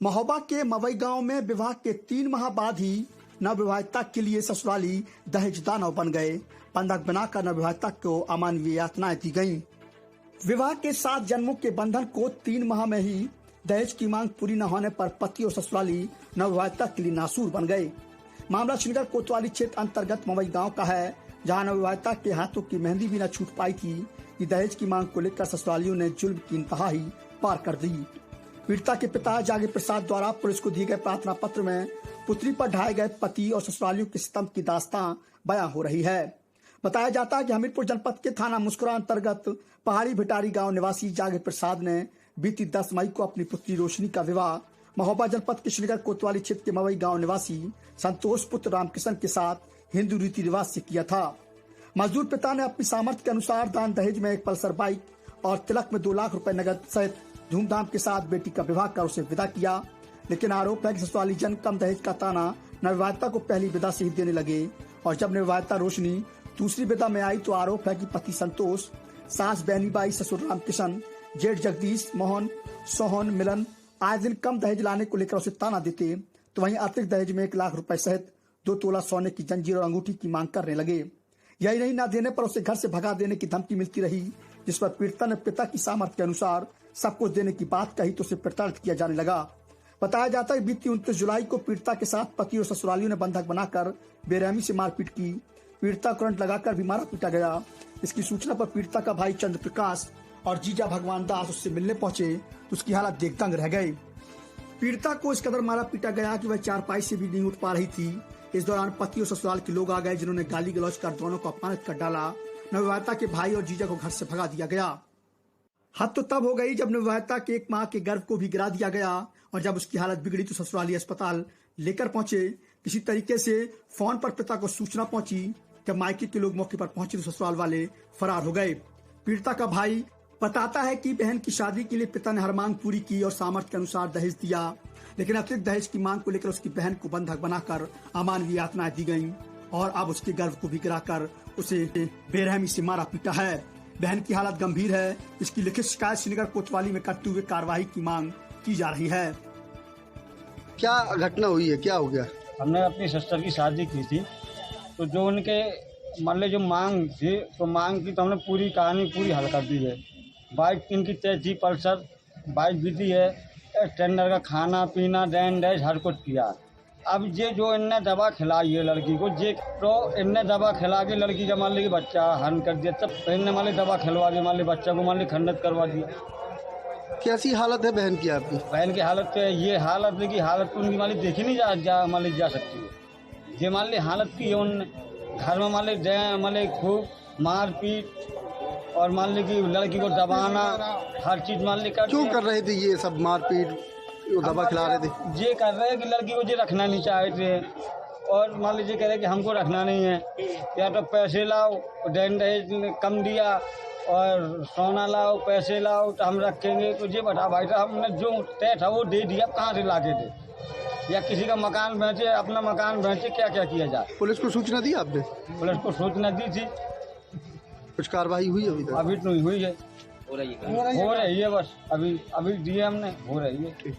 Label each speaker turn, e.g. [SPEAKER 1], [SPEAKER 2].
[SPEAKER 1] महोबा के मवई गांव में विवाह के 3 माह बाद ही नवविवाहिता के लिए ससुराली दहेज दानव बन गए। बंधक बनाकर नवविवाहिता को अमानवीय यातनाएं दी गईं। विवाह के 7 जन्मों के बंधन को 3 माह में ही दहेज की मांग पूरी न होने पर पति और ससुराली नवविवाहिता के लिए नासूर बन गए। मामला श्रीनगर कोतवाली क्षेत्र अंतर्गत मवई गाँव का है, जहाँ नवविवाहिता के हाथों की मेहंदी भी न छूट पाई थी कि दहेज की मांग को लेकर ससुरालियों ने जुल्म की इंतहा ही पार कर दी। पीड़िता के पिता जागे प्रसाद द्वारा पुलिस को दिए गए प्रार्थना पत्र में पुत्री पर ढाए गए पति और ससुरालियों के सितम की दास्तां बयां हो रही है। बताया जाता है कि हमीरपुर जनपद के थाना मुस्कुरा अंतर्गत पहाड़ी भिटारी गांव निवासी जागे प्रसाद ने बीती 10 मई को अपनी पुत्री रोशनी का विवाह महोबा जनपद के श्रीनगर कोतवाली क्षेत्र के मवई गांव निवासी संतोष पुत्र रामकिशन के साथ हिंदू रीति रिवाज से किया था। मजदूर पिता ने अपनी सामर्थ्य के अनुसार दान दहेज में एक पल्सर बाइक और तिलक में 2 लाख रुपए नगद सहित धूमधाम के साथ बेटी का विवाह कर उसे विदा किया। लेकिन आरोप है कि ससुराली जन कम दहेज का ताना नवविवाहिता को पहली विदा से ही देने लगे और जब नवविवाहिता रोशनी दूसरी विदा में आई तो आरोप है कि पति संतोष, सास बहनीबाई, ससुर रामकिशन, जेठ जगदीश, मोहन, सोहन, मिलन आए दिन कम दहेज लाने को लेकर उसे ताना देते, तो वहीं अतिरिक्त दहेज में 1 लाख रुपए सहित 2 तोला सोने की जंजीर और अंगूठी की मांग करने लगे। यही नहीं, न देने पर उसे घर से भगा देने की धमकी मिलती रही, जिस पर पीड़िता ने पिता की सामर्थ्य के अनुसार सब कुछ देने की बात कही तो उसे प्रताड़ित किया जाने लगा। बताया जाता है बीती 29 जुलाई को पीड़िता के साथ पति और ससुरालियों ने बंधक बनाकर बेरहमी से मारपीट की। पीड़िता को करंट लगाकर भी मारा पीटा गया। इसकी सूचना पर पीड़िता का भाई चंद्र प्रकाश और जीजा भगवान दास उससे मिलने पहुंचे तो उसकी हालत देख दंग रह गए। पीड़िता को इस कदर मारा पीटा गया कि वह चारपाई से भी नहीं उठ पा रही थी। इस दौरान पति और ससुराल के लोग आ गए, जिन्होंने गाली गलौज कर दोनों को अपमानित कर डाला। नवविवाहिता के भाई और जीजा को घर से भगा दिया गया। हद तो तब हो गई जब नवविवाहिता के 1 माह के गर्भ को भी गिरा दिया गया और जब उसकी हालत बिगड़ी तो ससुराली अस्पताल लेकर पहुंचे। किसी तरीके से फोन पर पिता को सूचना पहुंची। जब मायके के लोग मौके पर पहुंचे तो ससुराल वाले फरार हो गए। पीड़िता का भाई बताता है कि बहन की शादी के लिए पिता ने हर मांग पूरी की और सामर्थ्य के अनुसार दहेज दिया, लेकिन अतिरिक्त दहेज की मांग को लेकर उसकी बहन को बंधक बनाकर अमानवीय यातनाएं दी गईं और अब उसके गर्भ को भी गिराकर उसे बेरहमी से मारा पीटा है। बहन की हालत गंभीर है। इसकी लिखित शिकायत श्रीनगर कोतवाली में करते हुए कार्रवाई की मांग की जा रही है।
[SPEAKER 2] क्या घटना हुई है, क्या हो गया?
[SPEAKER 3] हमने अपनी सिस्टर की शादी की थी, तो जो उनके मान जो मांग थी तो मांग की तो हमने पूरी कहानी पूरी हल कर दी है। बाइक इनकी तय थी, पल्सर बाइक भी दी है, टेंडर का खाना पीना डैन डैश हर कुछ किया। अब ये जो इनने दवा खिलाई है लड़की को, ये तो इनने दवा खिला के लड़की का मान ली बच्चा हन कर दिया, तब इनने मान ली दवा खिलवा दी, मान ली बच्चा को मान ली खंडित करवा दिया।
[SPEAKER 2] कैसी हालत है बहन की आपकी?
[SPEAKER 3] बहन की हालत तो ये हालत की हालत उनकी मान ली देखी नहीं मान ली जा सकती है। ये मान ली हालत की है, उन घर में मान ली खूब मारपीट और मान ली कि लड़की को दबाना हर चीज मान ली कर।
[SPEAKER 2] क्यों कर रहे थे ये सब मारपीट, दवा खिला रहे थे?
[SPEAKER 3] ये कर रहे हैं कि लड़की को ये रखना नहीं चाहते थे और मान लीजिए कह रहे कि हमको रखना नहीं है, या तो पैसे लाओ, डैन दहेज कम दिया और सोना लाओ, पैसे लाओ तो हम रखेंगे। तो ये बता भाई साहब, हमने जो तय था वो दे दिया, कहाँ से ला के दे, या किसी का मकान बेचे, अपना मकान बेचे, क्या क्या किया जाए।
[SPEAKER 2] पुलिस को सूचना दी आपने?
[SPEAKER 3] पुलिस को सूचना दी थी।
[SPEAKER 2] कुछ कार्रवाई हुई अभी तक?
[SPEAKER 3] अभी तो नहीं हुई है, हो रही है बस, अभी दिए हमने, हो रही है।